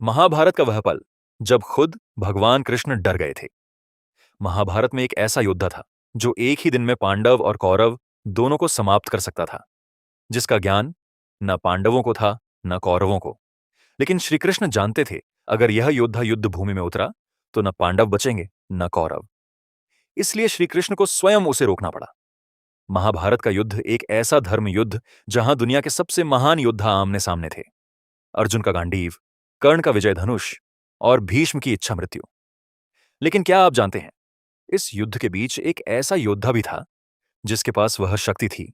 महाभारत का वह पल जब खुद भगवान कृष्ण डर गए थे। महाभारत में एक ऐसा योद्धा था जो एक ही दिन में पांडव और कौरव दोनों को समाप्त कर सकता था, जिसका ज्ञान न पांडवों को था न कौरवों को। लेकिन श्री कृष्ण जानते थे, अगर यह योद्धा युद्ध भूमि में उतरा तो न पांडव बचेंगे न कौरव। इसलिए श्री कृष्ण को स्वयं उसे रोकना पड़ा। महाभारत का युद्ध एक ऐसा धर्म युद्ध जहां दुनिया के सबसे महान योद्धा आमने सामने थे। अर्जुन का गांडीव, कर्ण का विजय धनुष और भीष्म की इच्छा मृत्यु। लेकिन क्या आप जानते हैं, इस युद्ध के बीच एक ऐसा योद्धा भी था जिसके पास वह शक्ति थी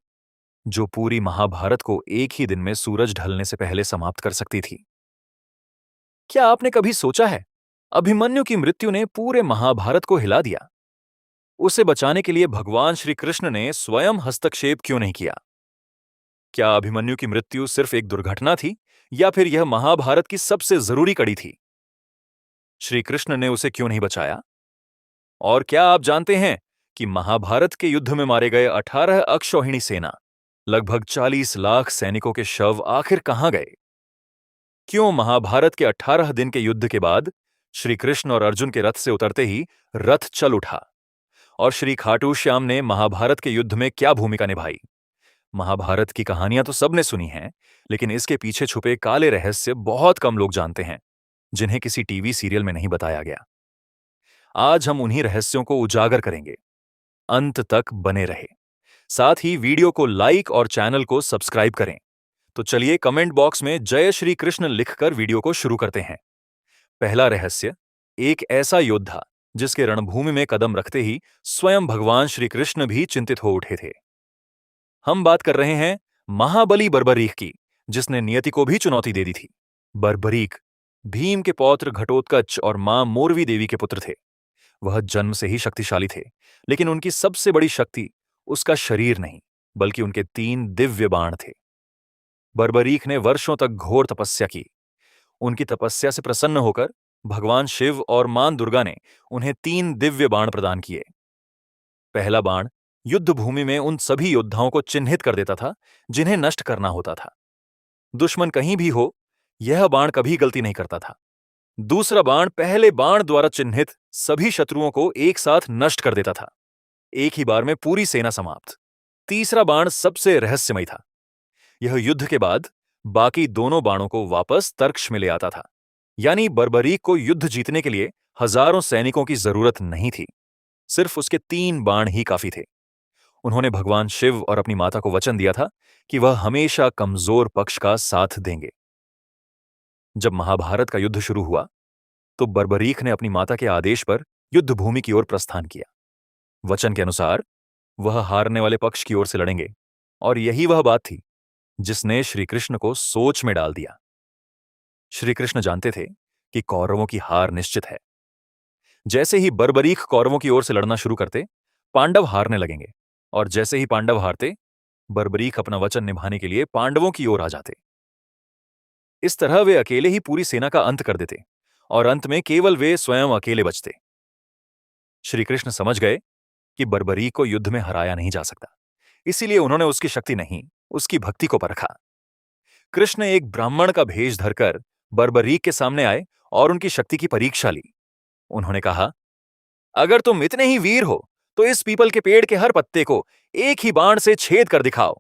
जो पूरी महाभारत को एक ही दिन में सूरज ढलने से पहले समाप्त कर सकती थी। क्या आपने कभी सोचा है, अभिमन्यु की मृत्यु ने पूरे महाभारत को हिला दिया। उसे बचाने के लिए भगवान श्री कृष्ण ने स्वयं हस्तक्षेप क्यों नहीं किया? क्या अभिमन्यु की मृत्यु सिर्फ एक दुर्घटना थी या फिर यह महाभारत की सबसे जरूरी कड़ी थी? श्री कृष्ण ने उसे क्यों नहीं बचाया? और क्या आप जानते हैं कि महाभारत के युद्ध में मारे गए 18 अक्षौहिणी सेना, लगभग 40 लाख सैनिकों के शव आखिर कहां गए? क्यों महाभारत के 18 दिन के युद्ध के बाद श्री कृष्ण और अर्जुन के रथ से उतरते ही रथ चल उठा? और श्री खाटू श्याम ने महाभारत के युद्ध में क्या भूमिका निभाई? महाभारत की कहानियां तो सबने सुनी हैं, लेकिन इसके पीछे छुपे काले रहस्य बहुत कम लोग जानते हैं, जिन्हें किसी टीवी सीरियल में नहीं बताया गया। आज हम उन्हीं रहस्यों को उजागर करेंगे। अंत तक बने रहे। साथ ही वीडियो को लाइक और चैनल को सब्सक्राइब करें। तो चलिए कमेंट बॉक्स में जय श्री कृष्ण लिखकर वीडियो को शुरू करते हैं। पहला रहस्य, एक ऐसा योद्धा जिसके रणभूमि में कदम रखते ही स्वयं भगवान श्री कृष्ण भी चिंतित हो उठे थे। हम बात कर रहे हैं महाबली बर्बरीक की, जिसने नियति को भी चुनौती दे दी थी। बर्बरीक भीम के पौत्र घटोत्कच और मां मोरवी देवी के पुत्र थे। वह जन्म से ही शक्तिशाली थे, लेकिन उनकी सबसे बड़ी शक्ति उसका शरीर नहीं, बल्कि उनके 3 दिव्य बाण थे। बर्बरीक ने वर्षों तक घोर तपस्या की। उनकी तपस्या से प्रसन्न होकर भगवान शिव और मां दुर्गा ने उन्हें 3 दिव्य बाण प्रदान किए। पहला बाण युद्ध भूमि में उन सभी योद्धाओं को चिन्हित कर देता था जिन्हें नष्ट करना होता था। दुश्मन कहीं भी हो, यह बाण कभी गलती नहीं करता था। दूसरा बाण पहले बाण द्वारा चिन्हित सभी शत्रुओं को एक साथ नष्ट कर देता था, एक ही बार में पूरी सेना समाप्त। तीसरा बाण सबसे रहस्यमय था। यह युद्ध के बाद बाकी दोनों बाणों को वापस तर्कश में ले आता था। यानी बर्बरीक को युद्ध जीतने के लिए हजारों सैनिकों की जरूरत नहीं थी, सिर्फ उसके 3 बाण ही काफी थे। उन्होंने भगवान शिव और अपनी माता को वचन दिया था कि वह हमेशा कमजोर पक्ष का साथ देंगे। जब महाभारत का युद्ध शुरू हुआ तो बर्बरीक ने अपनी माता के आदेश पर युद्ध भूमि की ओर प्रस्थान किया। वचन के अनुसार वह हारने वाले पक्ष की ओर से लड़ेंगे, और यही वह बात थी जिसने श्री कृष्ण को सोच में डाल दिया। श्री कृष्ण जानते थे कि कौरवों की हार निश्चित है। जैसे ही बर्बरीक कौरवों की ओर से लड़ना शुरू करते, पांडव हारने लगेंगे, और जैसे ही पांडव हारते, बर्बरीक अपना वचन निभाने के लिए पांडवों की ओर आ जाते। इस तरह वे अकेले ही पूरी सेना का अंत कर देते, और अंत में केवल वे स्वयं अकेले बचते। श्री कृष्ण समझ गए कि बर्बरीक को युद्ध में हराया नहीं जा सकता, इसीलिए उन्होंने उसकी शक्ति नहीं, उसकी भक्ति को परखा। कृष्ण एक ब्राह्मण का भेष धरकर बर्बरीक के सामने आए और उनकी शक्ति की परीक्षा ली। उन्होंने कहा, अगर तुम इतने ही वीर हो तो इस पीपल के पेड़ के हर पत्ते को एक ही बाण से छेद कर दिखाओ।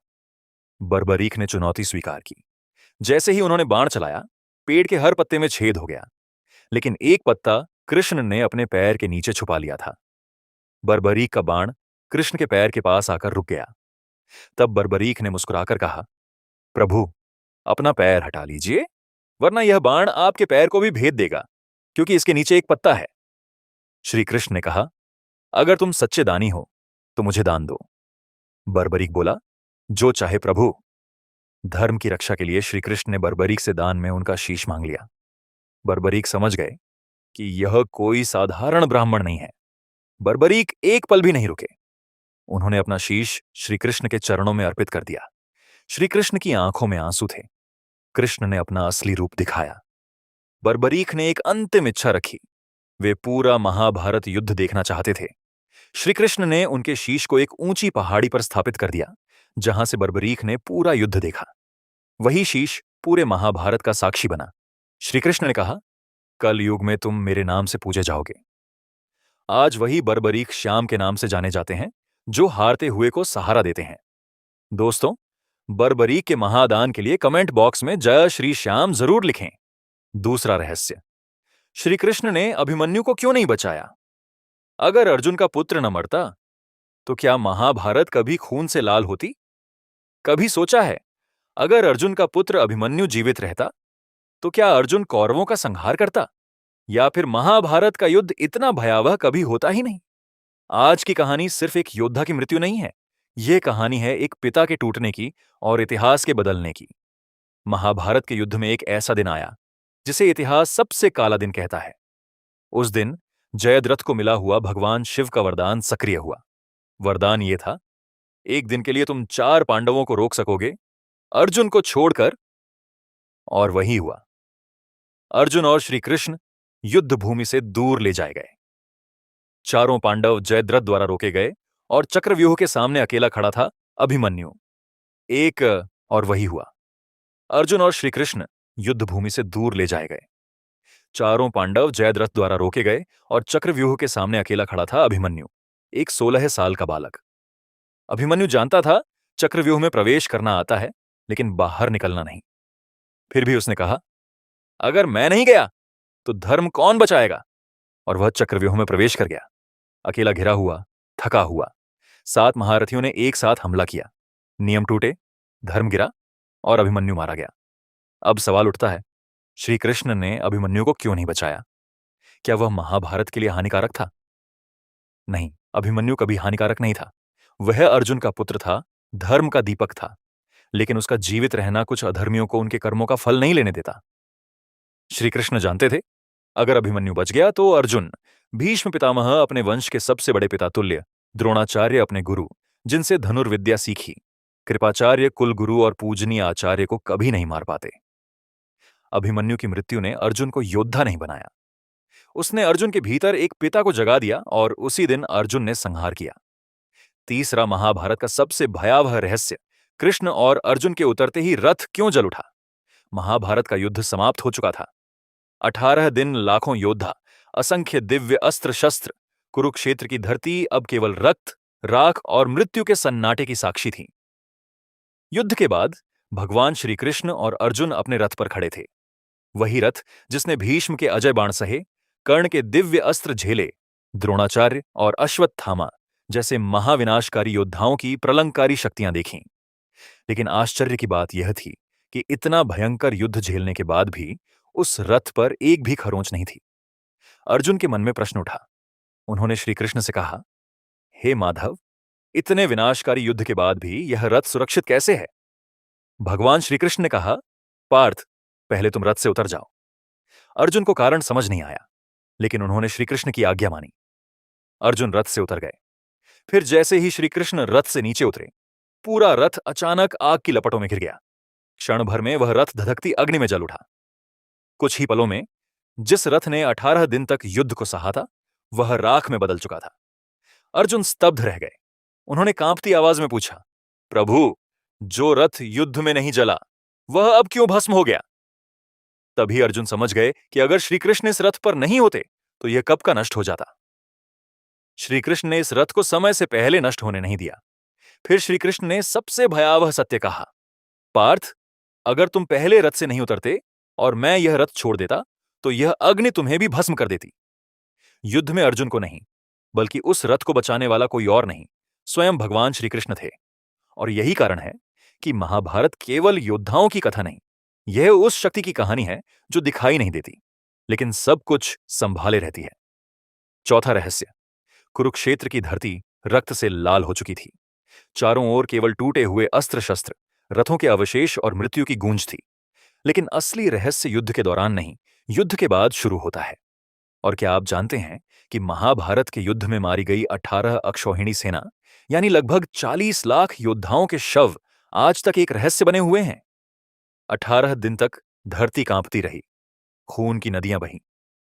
बर्बरीक ने चुनौती स्वीकार की। जैसे ही उन्होंने बाण चलाया, पेड़ के हर पत्ते में छेद हो गया, लेकिन एक पत्ता कृष्ण ने अपने पैर के नीचे छुपा लिया था। बर्बरीक का बाण कृष्ण के पैर के पास आकर रुक गया। तब बर्बरीक ने मुस्कुराकर कहा, प्रभु, अपना पैर हटा लीजिए, वरना यह बाण आपके पैर को भी भेद देगा, क्योंकि इसके नीचे एक पत्ता है। श्री कृष्ण ने कहा, अगर तुम सच्चे दानी हो तो मुझे दान दो। बर्बरीक बोला, जो चाहे प्रभु। धर्म की रक्षा के लिए श्री कृष्ण ने बर्बरीक से दान में उनका शीश मांग लिया। बर्बरीक समझ गए कि यह कोई साधारण ब्राह्मण नहीं है। बर्बरीक एक पल भी नहीं रुके। उन्होंने अपना शीश श्री कृष्ण के चरणों में अर्पित कर दिया। श्री कृष्ण की आंखों में आंसू थे। कृष्ण ने अपना असली रूप दिखाया। बर्बरीक ने एक अंतिम इच्छा रखी। वे पूरा महाभारत युद्ध देखना चाहते थे। श्री कृष्ण ने उनके शीश को एक ऊंची पहाड़ी पर स्थापित कर दिया, जहां से बर्बरीक ने पूरा युद्ध देखा। वही शीश पूरे महाभारत का साक्षी बना। श्री कृष्ण ने कहा, कल युग में तुम मेरे नाम से पूजे जाओगे। आज वही बर्बरीक श्याम के नाम से जाने जाते हैं जो हारते हुए को सहारा देते हैं। दोस्तों, बर्बरीक के महादान के लिए कमेंट बॉक्स में जय श्री श्याम जरूर लिखें। दूसरा रहस्य, श्री कृष्ण ने अभिमन्यु को क्यों नहीं बचाया? अगर अर्जुन का पुत्र न मरता तो क्या महाभारत कभी खून से लाल होती? कभी सोचा है, अगर अर्जुन का पुत्र अभिमन्यु जीवित रहता तो क्या अर्जुन कौरवों का संहार करता, या फिर महाभारत का युद्ध इतना भयावह कभी होता ही नहीं? आज की कहानी सिर्फ एक योद्धा की मृत्यु नहीं है, यह कहानी है एक पिता के टूटने की और इतिहास के बदलने की। महाभारत के युद्ध में एक ऐसा दिन आया जिसे इतिहास सबसे काला दिन कहता है। उस दिन जयद्रथ को मिला हुआ भगवान शिव का वरदान सक्रिय हुआ। वरदान ये था, एक दिन के लिए तुम 4 पांडवों को रोक सकोगे, अर्जुन को छोड़कर। और वही हुआ। अर्जुन और श्री कृष्ण युद्ध भूमि से दूर ले जाए गए। चारों पांडव जयद्रथ द्वारा रोके गए और चक्रव्यूह के सामने अकेला खड़ा था अभिमन्यु। और वही हुआ। अर्जुन और श्री कृष्ण युद्ध भूमि से दूर ले जाए गए। चारों पांडव जयद्रथ द्वारा रोके गए और चक्रव्यूह के सामने अकेला खड़ा था अभिमन्यु, एक 16 साल का बालक। अभिमन्यु जानता था चक्रव्यूह में प्रवेश करना आता है, लेकिन बाहर निकलना नहीं। फिर भी उसने कहा, अगर मैं नहीं गया तो धर्म कौन बचाएगा? और वह चक्रव्यूह में प्रवेश कर गया, अकेला घिरा हुआ, थका हुआ। 7 महारथियों ने एक साथ हमला किया। नियम टूटे, धर्म गिरा और अभिमन्यु मारा गया। अब सवाल उठता है, श्री कृष्ण ने अभिमन्यु को क्यों नहीं बचाया? क्या वह महाभारत के लिए हानिकारक था? नहीं, अभिमन्यु कभी हानिकारक नहीं था। वह अर्जुन का पुत्र था, धर्म का दीपक था, लेकिन उसका जीवित रहना कुछ अधर्मियों को उनके कर्मों का फल नहीं लेने देता। श्री कृष्ण जानते थे, अगर अभिमन्यु बच गया तो अर्जुन, भीष्म पितामह अपने वंश के सबसे बड़े पिता तुल्य, द्रोणाचार्य अपने गुरु जिनसे धनुर्विद्या सीखी, कृपाचार्य कुलगुरु और पूजनीय आचार्य को कभी नहीं मार पाते। अभिमन्यु की मृत्यु ने अर्जुन को योद्धा नहीं बनाया, उसने अर्जुन के भीतर एक पिता को जगा दिया और उसी दिन अर्जुन ने संहार किया। तीसरा महाभारत का सबसे भयावह रहस्य, कृष्ण और अर्जुन के उतरते ही रथ क्यों जल उठा? महाभारत का युद्ध समाप्त हो चुका था। 18 दिन, लाखों योद्धा, असंख्य दिव्य अस्त्र शस्त्र, कुरुक्षेत्र की धरती अब केवल रक्त, राख और मृत्यु के सन्नाटे की साक्षी थी। युद्ध के बाद भगवान श्री कृष्ण और अर्जुन अपने रथ पर खड़े थे। वही रथ जिसने भीष्म के अजय बाण सहे, कर्ण के दिव्य अस्त्र झेले, द्रोणाचार्य और अश्वत्थामा जैसे महाविनाशकारी योद्धाओं की प्रलंकारी शक्तियां देखीं। लेकिन आश्चर्य की बात यह थी कि इतना भयंकर युद्ध झेलने के बाद भी उस रथ पर एक भी खरोंच नहीं थी। अर्जुन के मन में प्रश्न उठा। उन्होंने श्री कृष्ण से कहा, हे माधव, इतने विनाशकारी युद्ध के बाद भी यह रथ सुरक्षित कैसे है? भगवान श्री कृष्ण ने कहा, पार्थ, पहले तुम रथ से उतर जाओ। अर्जुन को कारण समझ नहीं आया, लेकिन उन्होंने श्री कृष्ण की आज्ञा मानी। अर्जुन रथ से उतर गए। फिर जैसे ही श्री कृष्ण रथ से नीचे उतरे, पूरा रथ अचानक आग की लपटों में घिर गया। क्षण भर में वह रथ धधकती अग्नि में जल उठा। कुछ ही पलों में जिस रथ ने 18 दिन तक युद्ध को सहा था, वह राख में बदल चुका था। अर्जुन स्तब्ध रह गए। उन्होंने कांपती आवाज में पूछा, प्रभु, जो रथ युद्ध में नहीं जला, वह अब क्यों भस्म हो गया? तभी अर्जुन समझ गए कि अगर श्री कृष्ण इस रथ पर नहीं होते तो यह कब का नष्ट हो जाता। श्री कृष्ण ने इस रथ को समय से पहले नष्ट होने नहीं दिया। फिर श्री कृष्ण ने सबसे भयावह सत्य कहा, पार्थ, अगर तुम पहले रथ से नहीं उतरते और मैं यह रथ छोड़ देता तो यह अग्नि तुम्हें भी भस्म कर देती। युद्ध में अर्जुन को नहीं, बल्कि उस रथ को बचाने वाला कोई और नहीं, स्वयं भगवान श्री कृष्ण थे। और यही कारण है कि महाभारत केवल योद्धाओं की कथा नहीं, यह उस शक्ति की कहानी है जो दिखाई नहीं देती, लेकिन सब कुछ संभाले रहती है। चौथा रहस्य, कुरुक्षेत्र की धरती रक्त से लाल हो चुकी थी। चारों ओर केवल टूटे हुए अस्त्र शस्त्र, रथों के अवशेष और मृत्यु की गूंज थी। लेकिन असली रहस्य युद्ध के दौरान नहीं, युद्ध के बाद शुरू होता है। और क्या आप जानते हैं कि महाभारत के युद्ध में मारी गई 18 अक्षौहिणी सेना, यानी लगभग 40 लाख योद्धाओं के शव आज तक एक रहस्य बने हुए हैं। 18 दिन तक धरती कांपती रही, खून की नदियां बहीं,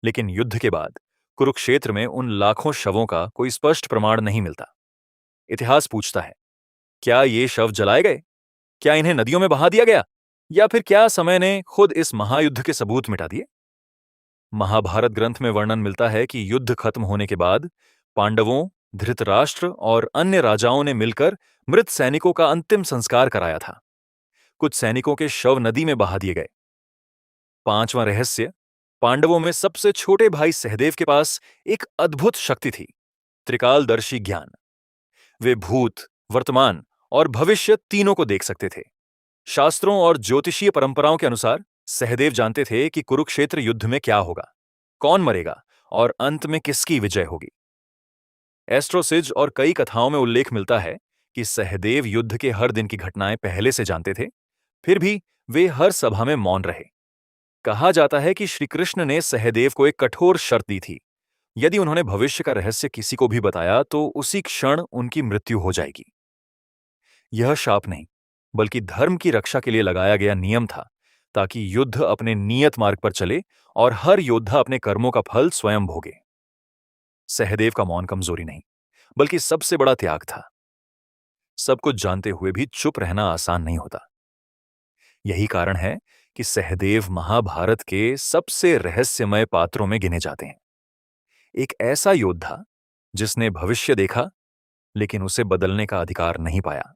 लेकिन युद्ध के बाद कुरुक्षेत्र में उन लाखों शवों का कोई स्पष्ट प्रमाण नहीं मिलता। इतिहास पूछता है, क्या ये शव जलाए गए? क्या इन्हें नदियों में बहा दिया गया? या फिर क्या समय ने खुद इस महायुद्ध के सबूत मिटा दिए? महाभारत ग्रंथ में वर्णन मिलता है कि युद्ध खत्म होने के बाद पांडवों, धृतराष्ट्र और अन्य राजाओं ने मिलकर मृत सैनिकों का अंतिम संस्कार कराया था। कुछ सैनिकों के शव नदी में बहा दिए गए। पांचवां रहस्य, पांडवों में सबसे छोटे भाई सहदेव के पास एक अद्भुत शक्ति थी, त्रिकालदर्शी ज्ञान। वे भूत, वर्तमान और भविष्य तीनों को देख सकते थे। शास्त्रों और ज्योतिषीय परंपराओं के अनुसार सहदेव जानते थे कि कुरुक्षेत्र युद्ध में क्या होगा, कौन मरेगा और अंत में किसकी विजय होगी। एस्ट्रोसिज और कई कथाओं में उल्लेख मिलता है कि सहदेव युद्ध के हर दिन की घटनाएं पहले से जानते थे, फिर भी वे हर सभा में मौन रहे। कहा जाता है कि श्री कृष्ण ने सहदेव को एक कठोर शर्त दी थी, यदि उन्होंने भविष्य का रहस्य किसी को भी बताया तो उसी क्षण उनकी मृत्यु हो जाएगी। यह शाप नहीं, बल्कि धर्म की रक्षा के लिए लगाया गया नियम था, ताकि युद्ध अपने नियत मार्ग पर चले और हर योद्धा अपने कर्मों का फल स्वयं भोगे। सहदेव का मौन कमजोरी नहीं, बल्कि सबसे बड़ा त्याग था। सब कुछ जानते हुए भी चुप रहना आसान नहीं होता। यही कारण है कि सहदेव महाभारत के सबसे रहस्यमय पात्रों में गिने जाते हैं। एक ऐसा योद्धा जिसने भविष्य देखा, लेकिन उसे बदलने का अधिकार नहीं पाया।